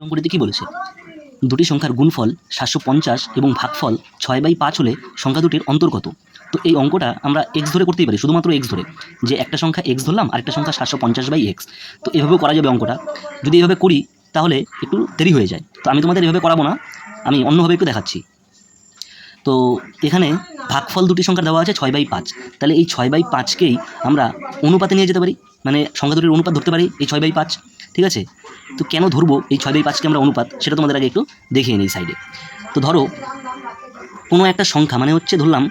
অঙ্কটিতে কি বলেছে? দুটি সংখ্যার গুণফল 750 এবং ভাগফল 6/5 হলে সংখ্যা দুটির অন্তর কত? তো এই অঙ্কটা আমরা এক্স ধরে করতেই পারি, শুধুমাত্র এক্স ধরে, যে একটা সংখ্যা এক্স ধরলাম আরেকটা সংখ্যা 750/x। তো এভাবেও করা যাবে অঙ্কটা। যদি এভাবে করি তাহলে একটু দেরি হয়ে যায়, তো আমি তোমাদের এভাবে করাবো না, আমি অন্যভাবে একটু দেখাচ্ছি। তো এখানে ভাগফল দুটি সংখ্যা দেওয়া আছে 6/5, তাহলে এই 6/5কেই আমরা অনুপাতে নিয়ে যেতে পারি, মানে সংখ্যা দুটির অনুপাত ধরতে পারি এই 6/5। ঠিক আছে, তো কেন ধরবো এই 6/5কে আমরা অনুপাত, সেটা তোমাদের আগে একটু দেখিয়ে নিই সাইডে। তো ধরো কোনো একটা সংখ্যা, মানে হচ্ছে ধরলাম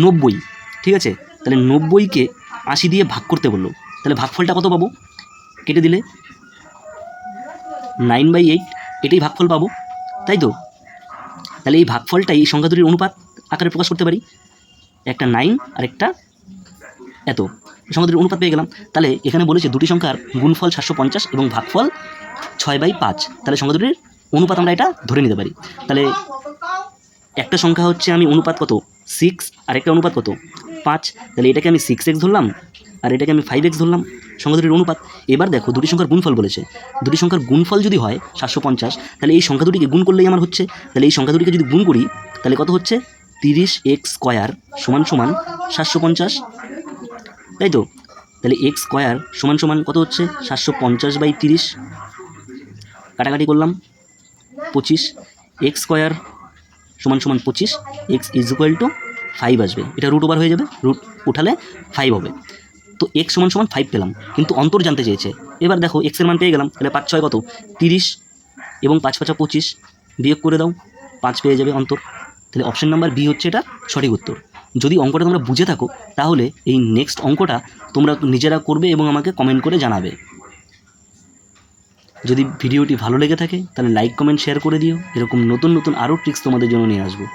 90, ঠিক আছে, তাহলে 90কে 80 দিয়ে ভাগ করতে বললো, তাহলে ভাগফলটা কত পাবো? কেটে দিলে 9/8, এটাই ভাগফল পাবো, তাই তো? তাহলে এই ভাগফলটাই এই সংখ্যা দুটির অনুপাত আকারে প্রকাশ করতে পারি, একটা 9 আর একটা এত, সংখ্যা দুটির অনুপাত পেয়ে গেলাম। তাহলে এখানে বলেছে দুটি সংখ্যার গুণফল 750 এবং ভাগফল 6/5, তাহলে সংখ্যা দুটির অনুপাত আমরা এটা ধরে নিতে পারি। তাহলে একটা সংখ্যা হচ্ছে আমি অনুপাত কত 6, আর একটা অনুপাত কত 5, তাহলে এটাকে আমি 6x ধরলাম আর এটাকে আমি 5x ধরলাম, সংখ্যা দুটির অনুপাত। এবার দেখো দুটি সংখ্যার গুণফল বলেছে, দুটি সংখ্যার গুণফল যদি হয় 750, তাহলে এই সংখ্যা দুটিকে গুণ করলেই আমার হচ্ছে, তাহলে এই সংখ্যা দুটিকে যদি গুণ করি তাহলে কত হচ্ছে 30x স্কোয়ার সমান সমান 750, তাই তো? তাহলে এক্স স্কোয়ার সমান সমান কত হচ্ছে 750/30, কাটাকাটি করলাম 25, এক্স স্কোয়ার সমান সমান 25, এক্স ইজ ইকুয়াল টু 5 আসবে, এটা রুট ওভার হয়ে যাবে, রুট উঠালে 5 হবে। তো এক্স সমান সমান 5 পেলাম, কিন্তু অন্তর জানতে চেয়েছে। এবার দেখো এক্সের মান পেয়ে গেলাম, তাহলে 5 6 কত 30 এবং 5 5 25, বিয়োগ করে দাও, 5 পেয়ে যাবে অন্তর। তাহলে অপশন নাম্বার বি হচ্ছে এটা সঠিক উত্তর। যদি অঙ্কটা তোমরা বুঝে থাকো তাহলে এই নেক্সট অঙ্কটা তোমরা নিজেরা করবে এবং আমাকে কমেন্ট করে জানাবে। যদি ভিডিওটি ভালো লেগে থাকে তাহলে লাইক কমেন্ট শেয়ার করে দিও, এরকম নতুন নতুন আরও ট্রিক্স তোমাদের জন্য নিয়ে আসবো।